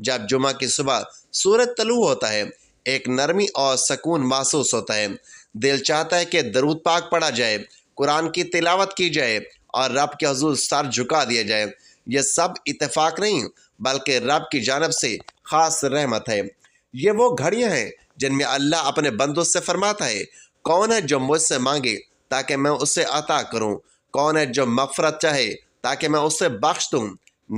جب جمعہ کی صبح سورج طلوع ہوتا ہے ایک نرمی اور سکون محسوس ہوتا ہے۔ دل چاہتا ہے کہ درود پاک پڑھا جائے، قرآن کی تلاوت کی جائے اور رب کے حضور سر جھکا دیا جائے۔ یہ سب اتفاق نہیں بلکہ رب کی جانب سے خاص رحمت ہے۔ یہ وہ گھڑیاں ہیں جن میں اللہ اپنے بندوں سے فرماتا ہے، کون ہے جو مجھ سے مانگے تاکہ میں اسے عطا کروں، کون ہے جو مغفرت چاہے تاکہ میں اسے بخش دوں۔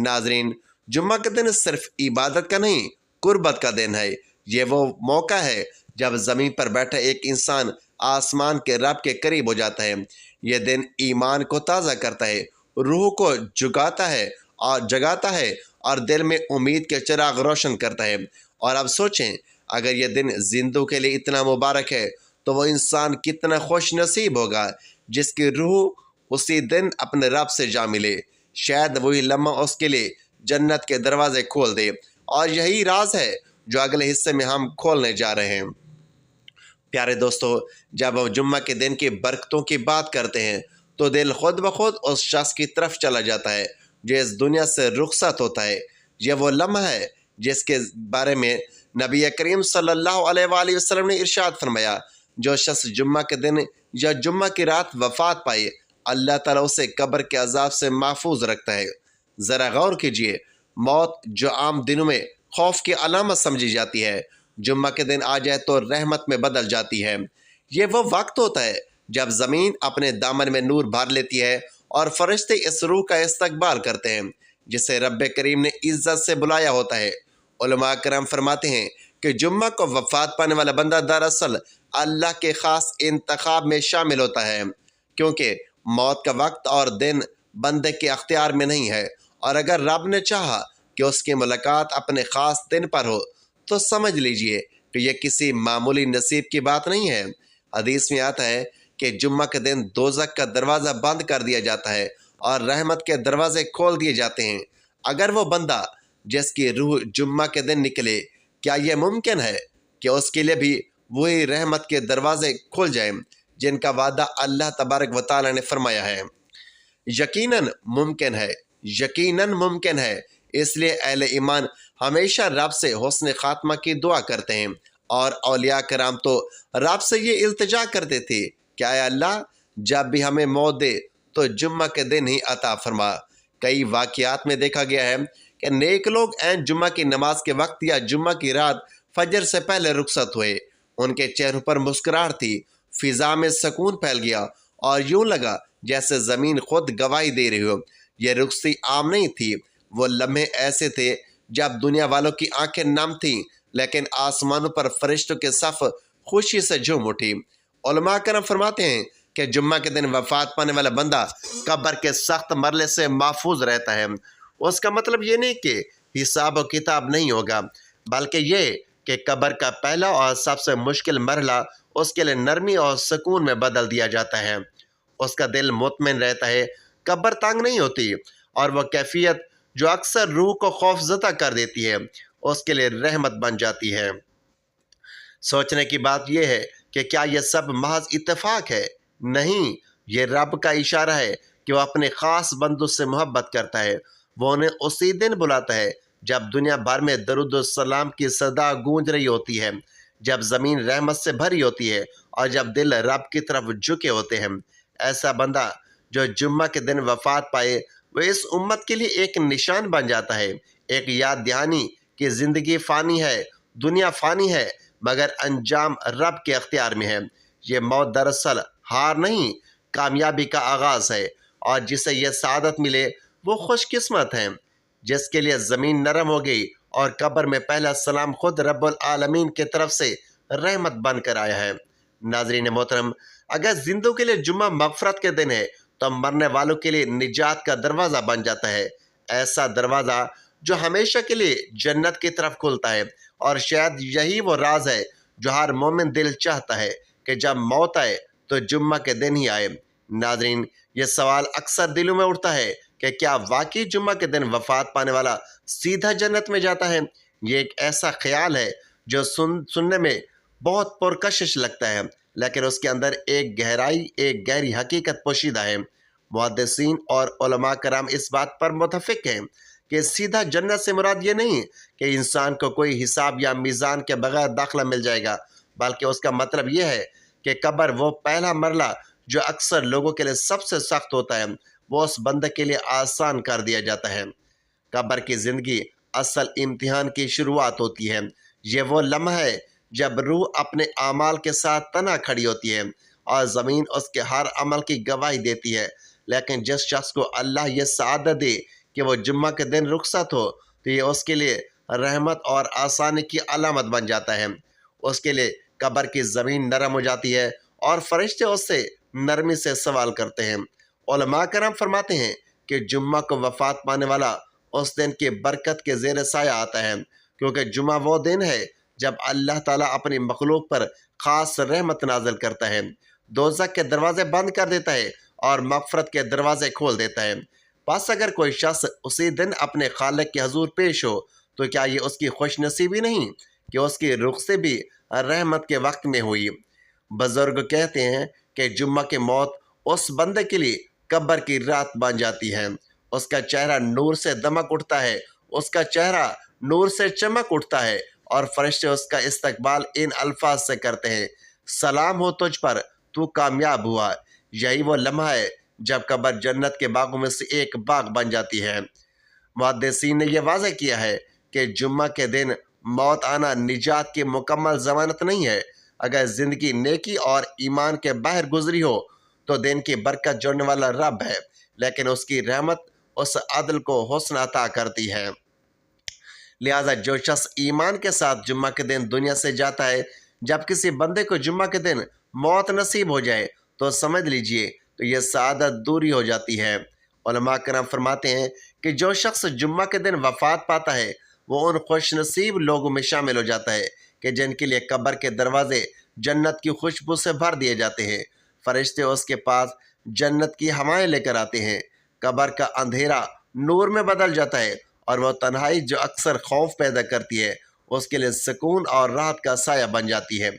ناظرین، جمعہ کا دن صرف عبادت کا نہیں، قربت کا دن ہے۔ یہ وہ موقع ہے جب زمین پر بیٹھا ایک انسان آسمان کے رب کے قریب ہو جاتا ہے۔ یہ دن ایمان کو تازہ کرتا ہے، روح کو جگاتا ہے اور دل میں امید کے چراغ روشن کرتا ہے۔ اور اب سوچیں، اگر یہ دن زندوں کے لیے اتنا مبارک ہے تو وہ انسان کتنا خوش نصیب ہوگا جس کی روح اسی دن اپنے رب سے جا ملے۔ شاید وہی لمحہ اس کے لیے جنت کے دروازے کھول دے، اور یہی راز ہے جو اگلے حصے میں ہم کھولنے جا رہے ہیں۔ پیارے دوستو، جب ہم جمعہ کے دن کی برکتوں کی بات کرتے ہیں تو دل خود بخود اس شخص کی طرف چلا جاتا ہے جو اس دنیا سے رخصت ہوتا ہے۔ یہ وہ لمحہ ہے جس کے بارے میں نبی کریم صلی اللہ علیہ وآلہ وسلم نے ارشاد فرمایا، جو شخص جمعہ کے دن یا جمعہ کی رات وفات پائے، اللہ تعالیٰ اسے قبر کے عذاب سے محفوظ رکھتا ہے۔ ذرا غور کیجئے، موت جو عام دنوں میں خوف کی علامت سمجھی جاتی ہے، جمعہ کے دن آ جائے تو رحمت میں بدل جاتی ہے۔ یہ وہ وقت ہوتا ہے جب زمین اپنے دامن میں نور بھر لیتی ہے اور فرشتے اس روح کا استقبال کرتے ہیں جسے رب کریم نے عزت سے بلایا ہوتا ہے۔ علماء کرام فرماتے ہیں کہ جمعہ کو وفات پانے والا بندہ دراصل اللہ کے خاص انتخاب میں شامل ہوتا ہے، کیونکہ موت کا وقت اور دن بندے کے اختیار میں نہیں ہے، اور اگر رب نے چاہا کہ اس کی ملاقات اپنے خاص دن پر ہو تو سمجھ لیجئے کہ یہ کسی معمولی نصیب کی بات نہیں ہے۔ حدیث میں آتا ہے کہ جمعہ کے دن دوزخ کا دروازہ بند کر دیا جاتا ہے اور رحمت کے دروازے کھول دیے جاتے ہیں۔ اگر وہ بندہ جس کی روح جمعہ کے دن نکلے، کیا یہ ممکن ہے کہ اس کے لیے بھی وہی رحمت کے دروازے کھل جائیں جن کا وعدہ اللہ تبارک و تعالیٰ نے فرمایا ہے؟ یقیناً ممکن ہے، یقیناً ممکن ہے۔ اس لیے اہل ایمان ہمیشہ رب سے حسن خاتمہ کی دعا کرتے ہیں، اور اولیاء کرام تو رب سے یہ التجا کرتے تھے کہ اے اللہ، جب بھی ہمیں موت دے تو جمعہ کے دن ہی عطا فرما۔ کئی واقعات میں دیکھا گیا ہے کہ نیک لوگ عین جمعہ کی نماز کے وقت یا جمعہ کی رات فجر سے پہلے رخصت ہوئے۔ ان کے چہروں پر مسکراہٹ تھی، فضا میں سکون پھیل گیا اور یوں لگا جیسے زمین خود گواہی دے رہی ہو۔ یہ رخصتی عام نہیں تھی، وہ لمحے ایسے تھے جب دنیا والوں کی آنکھیں نم تھیں لیکن آسمانوں پر فرشتوں کے صف خوشی سے جھوم اٹھی۔ علماء کرام فرماتے ہیں کہ جمعہ کے دن وفات پانے والا بندہ قبر کے سخت مرحلے سے محفوظ رہتا ہے۔ اس کا مطلب یہ نہیں کہ حساب و کتاب نہیں ہوگا، بلکہ یہ کہ قبر کا پہلا اور سب سے مشکل مرحلہ اس کے لیے نرمی اور سکون میں بدل دیا جاتا ہے۔ اس کا دل مطمئن رہتا ہے، قبر تنگ نہیں ہوتی، اور وہ کیفیت جو اکثر روح کو خوف زدہ کر دیتی ہے اس کے لیے رحمت بن جاتی ہے۔ سوچنے کی بات یہ ہے کہ کیا یہ سب محض اتفاق ہے؟ نہیں، یہ رب کا اشارہ ہے کہ وہ اپنے خاص بندوں سے محبت کرتا ہے۔ وہ انہیں اسی دن بلاتا ہے جب دنیا بھر میں درود و سلام کی صدا گونج رہی ہوتی ہے، جب زمین رحمت سے بھری ہوتی ہے اور جب دل رب کی طرف جھکے ہوتے ہیں۔ ایسا بندہ جو جمعہ کے دن وفات پائے، وہ اس امت کے لیے ایک نشان بن جاتا ہے، ایک یاد دہانی کہ زندگی فانی ہے، دنیا فانی ہے، مگر انجام رب کے اختیار میں ہے۔ یہ موت دراصل ہار نہیں، کامیابی کا آغاز ہے، اور جسے یہ سعادت ملے وہ خوش قسمت ہیں جس کے لیے زمین نرم ہو گئی اور قبر میں پہلا سلام خود رب العالمین کی طرف سے رحمت بن کر آیا ہے۔ ناظرین محترم، اگر زندوں کے لیے جمعہ مغفرت کے دن ہے تو مرنے والوں کے لیے نجات کا دروازہ بن جاتا ہے، ایسا دروازہ جو ہمیشہ کے لیے جنت کی طرف کھلتا ہے۔ اور شاید یہی وہ راز ہے جو ہر مومن دل چاہتا ہے کہ جب موت آئے تو جمعہ کے دن ہی آئے۔ ناظرین، یہ سوال اکثر دلوں میں اٹھتا ہے کہ کیا واقعی جمعہ کے دن وفات پانے والا سیدھا جنت میں جاتا ہے؟ یہ ایک ایسا خیال ہے جو سننے میں بہت پرکشش لگتا ہے، لیکن اس کے اندر ایک گہری حقیقت پوشیدہ ہے۔ محدثین اور علماء کرام اس بات پر متفق ہیں کہ سیدھا جنت سے مراد یہ نہیں کہ انسان کو کوئی حساب یا میزان کے بغیر داخلہ مل جائے گا، بلکہ اس کا مطلب یہ ہے کہ قبر وہ پہلا مرحلہ جو اکثر لوگوں کے لیے سب سے سخت ہوتا ہے، وہ اس بندے کے لیے آسان کر دیا جاتا ہے۔ قبر کی زندگی اصل امتحان کی شروعات ہوتی ہے۔ یہ وہ لمحہ ہے جب روح اپنے اعمال کے ساتھ تنہا کھڑی ہوتی ہے اور زمین اس کے ہر عمل کی گواہی دیتی ہے۔ لیکن جس شخص کو اللہ یہ سعادت دے کہ وہ جمعہ کے دن رخصت ہو تو یہ اس کے لیے رحمت اور آسانی کی علامت بن جاتا ہے۔ اس کے لیے قبر کی زمین نرم ہو جاتی ہے اور فرشتے اس سے نرمی سے سوال کرتے ہیں۔ علماء کرام فرماتے ہیں کہ جمعہ کو وفات پانے والا اس دن کی برکت کے زیر سایہ آتا ہے، کیونکہ جمعہ وہ دن ہے جب اللہ تعالیٰ اپنی مخلوق پر خاص رحمت نازل کرتا ہے، دوزخ کے دروازے بند کر دیتا ہے اور مغفرت کے دروازے کھول دیتا ہے۔ پس اگر کوئی شخص اسی دن اپنے خالق کے حضور پیش ہو تو کیا یہ اس کی خوش نصیبی نہیں کہ اس کی رخصتی بھی رحمت کے وقت میں ہوئی؟ بزرگ کہتے ہیں کہ جمعہ کی موت اس بندے کے لیے قبر کی رات بن جاتی ہے۔ اس کا چہرہ نور سے دمک اٹھتا ہے، اس کا چہرہ نور سے چمک اٹھتا ہے اور فرشتے اس کا استقبال ان الفاظ سے کرتے ہیں: سلام ہو تجھ پر، تو کامیاب ہوا۔ یہی وہ لمحہ ہے جب قبر جنت کے باغوں میں سے ایک باغ بن جاتی ہے۔ محدثین نے یہ واضح کیا ہے کہ جمعہ کے دن موت آنا نجات کی مکمل ضمانت نہیں ہے۔ اگر زندگی نیکی اور ایمان کے باہر گزری ہو تو دن کی برکت جوڑنے والا رب ہے، لیکن اس کی رحمت اس عدل کو حسن عطا کرتی ہے۔ لہذا جو شخص ایمان کے ساتھ جمعہ کے دن دنیا سے جاتا ہے، جب کسی بندے کو جمعہ کے دن موت نصیب ہو جائے تو سمجھ لیجئے تو یہ سعادت دوری ہو جاتی ہے۔ علماء کرام فرماتے ہیں کہ جو شخص جمعہ کے دن وفات پاتا ہے وہ ان خوش نصیب لوگوں میں شامل ہو جاتا ہے کہ جن کے لیے قبر کے دروازے جنت کی خوشبو سے بھر دیے جاتے ہیں۔ فرشتے اس کے پاس جنت کی ہوائیں لے کر آتے ہیں، قبر کا اندھیرا نور میں بدل جاتا ہے اور وہ تنہائی جو اکثر خوف پیدا کرتی ہے اس کے لیے سکون اور راحت کا سایہ بن جاتی ہے۔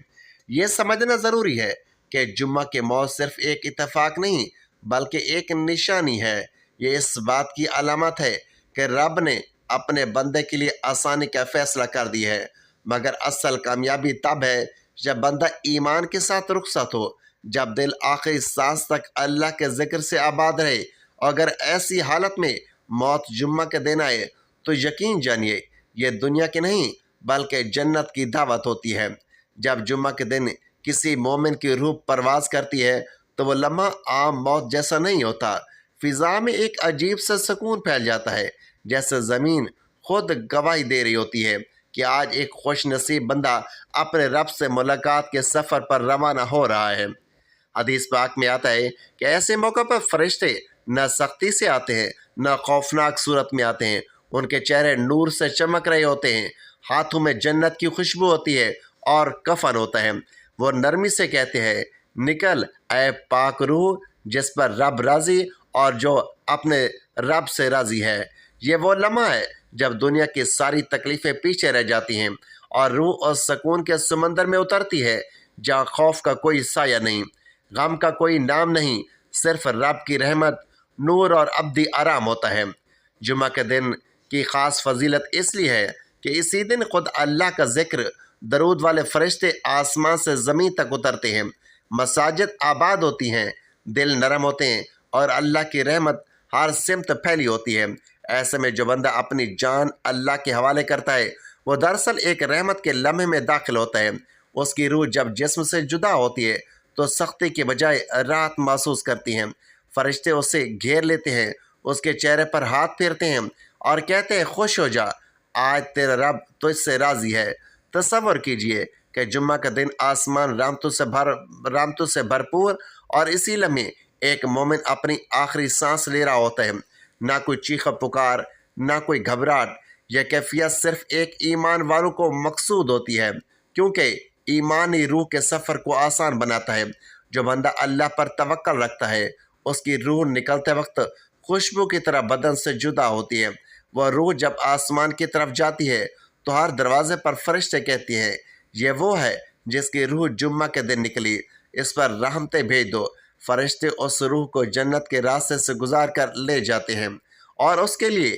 یہ سمجھنا ضروری ہے کہ جمعہ کی موت صرف ایک اتفاق نہیں بلکہ ایک نشانی ہے۔ یہ اس بات کی علامت ہے کہ رب نے اپنے بندے کے لیے آسانی کا فیصلہ کر دی ہے، مگر اصل کامیابی تب ہے جب بندہ ایمان کے ساتھ رخصت ہو، جب دل آخری سانس تک اللہ کے ذکر سے آباد رہے۔ اگر ایسی حالت میں موت جمعہ کے دن آئے تو یقین جانیے یہ دنیا کی نہیں بلکہ جنت کی دعوت ہوتی ہے۔ جب جمعہ کے دن کسی مومن کی روح پرواز کرتی ہے تو وہ لمحہ عام موت جیسا نہیں ہوتا۔ فضا میں ایک عجیب سا سکون پھیل جاتا ہے، جیسے زمین خود گواہی دے رہی ہوتی ہے کہ آج ایک خوش نصیب بندہ اپنے رب سے ملاقات کے سفر پر روانہ ہو رہا ہے۔ حدیث پاک میں آتا ہے کہ ایسے موقع پر فرشتے نہ سختی سے آتے ہیں نہ خوفناک صورت میں آتے ہیں، ان کے چہرے نور سے چمک رہے ہوتے ہیں، ہاتھوں میں جنت کی خوشبو ہوتی ہے اور کفن ہوتا ہے۔ وہ نرمی سے کہتے ہیں: نکل اے پاک روح جس پر رب راضی اور جو اپنے رب سے راضی ہے۔ یہ وہ لمحہ ہے جب دنیا کی ساری تکلیفیں پیچھے رہ جاتی ہیں اور روح اور سکون کے سمندر میں اترتی ہے جہاں خوف کا کوئی سایہ نہیں، غم کا کوئی نام نہیں، صرف رب کی رحمت، نور اور ابدی آرام ہوتا ہے۔ جمعہ کے دن کی خاص فضیلت اس لیے ہے کہ اسی دن خود اللہ کا ذکر، درود والے فرشتے آسمان سے زمین تک اترتے ہیں، مساجد آباد ہوتی ہیں، دل نرم ہوتے ہیں اور اللہ کی رحمت ہر سمت پھیلی ہوتی ہے۔ ایسے میں جو بندہ اپنی جان اللہ کے حوالے کرتا ہے وہ دراصل ایک رحمت کے لمحے میں داخل ہوتا ہے۔ اس کی روح جب جسم سے جدا ہوتی ہے تو سختی کے بجائے راحت محسوس کرتی ہیں۔ فرشتے اسے گھیر لیتے ہیں، اس کے چہرے پر ہاتھ پھیرتے ہیں اور کہتے ہیں: خوش ہو جا، آج تیرا رب تجھ سے راضی ہے۔ تصور کیجئے کہ جمعہ کا دن آسمان رحمتوں سے بھرپور اور اسی لمحے ایک مومن اپنی آخری سانس لے رہا ہوتا ہے۔ نہ کوئی چیخ پکار، نہ کوئی گھبراہٹ۔ یہ کیفیت صرف ایک ایمان والوں کو مقصود ہوتی ہے، کیونکہ ایمانی روح کے سفر کو آسان بناتا ہے۔ جو بندہ اللہ پر توکل رکھتا ہے اس کی روح نکلتے وقت خوشبو کی طرح بدن سے جدا ہوتی ہے۔ وہ روح جب آسمان کی طرف جاتی ہے تو ہر دروازے پر فرشتے کہتی ہیں: یہ وہ ہے جس کی روح جمعہ کے دن نکلی، اس پر رحمتیں بھیج دو۔ فرشتے اس روح کو جنت کے راستے سے گزار کر لے جاتے ہیں اور اس کے لیے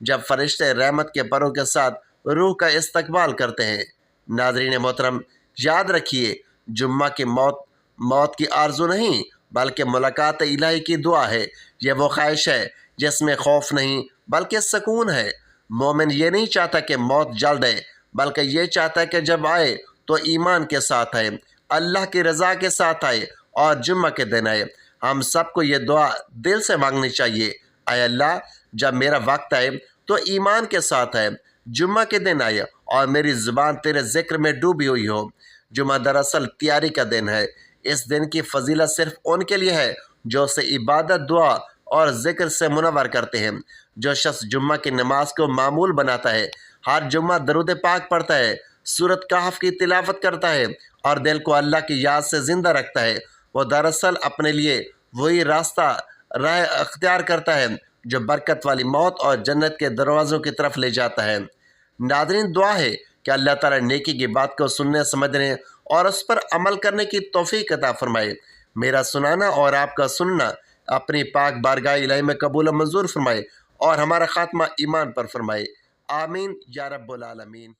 جب فرشتے رحمت کے پروں کے ساتھ روح کا استقبال کرتے ہیں۔ ناظرین محترم، یاد رکھیے، جمعہ کی موت کی آرزو نہیں بلکہ ملاقات الہی کی دعا ہے۔ یہ وہ خواہش ہے جس میں خوف نہیں بلکہ سکون ہے۔ مومن یہ نہیں چاہتا کہ موت جلد آئے بلکہ یہ چاہتا ہے کہ جب آئے تو ایمان کے ساتھ آئے، اللہ کی رضا کے ساتھ آئے اور جمعہ کے دن آئے۔ ہم سب کو یہ دعا دل سے مانگنی چاہیے، اے اللہ، جب میرا وقت آئے تو ایمان کے ساتھ آئے، جمعہ کے دن آئے اور میری زبان تیرے ذکر میں ڈوبی ہوئی ہو۔ جمعہ دراصل تیاری کا دن ہے۔ اس دن کی فضیلت صرف ان کے لیے ہے جو اسے عبادت، دعا اور ذکر سے منور کرتے ہیں۔ جو شخص جمعہ کی نماز کو معمول بناتا ہے، ہر جمعہ درود پاک پڑھتا ہے، سورۃ کہف کی تلاوت کرتا ہے اور دل کو اللہ کی یاد سے زندہ رکھتا ہے، وہ دراصل اپنے لیے وہی راہ اختیار کرتا ہے جو برکت والی موت اور جنت کے دروازوں کی طرف لے جاتا ہے۔ ناظرین، دعا ہے کہ اللہ تعالیٰ نیکی کی بات کو سننے، سمجھنے اور اس پر عمل کرنے کی توفیق عطا فرمائے۔ میرا سنانا اور آپ کا سننا اپنی پاک بارگاہ الہی میں قبول و منظور فرمائے اور ہمارا خاتمہ ایمان پر فرمائے۔ آمین یا رب العالمین۔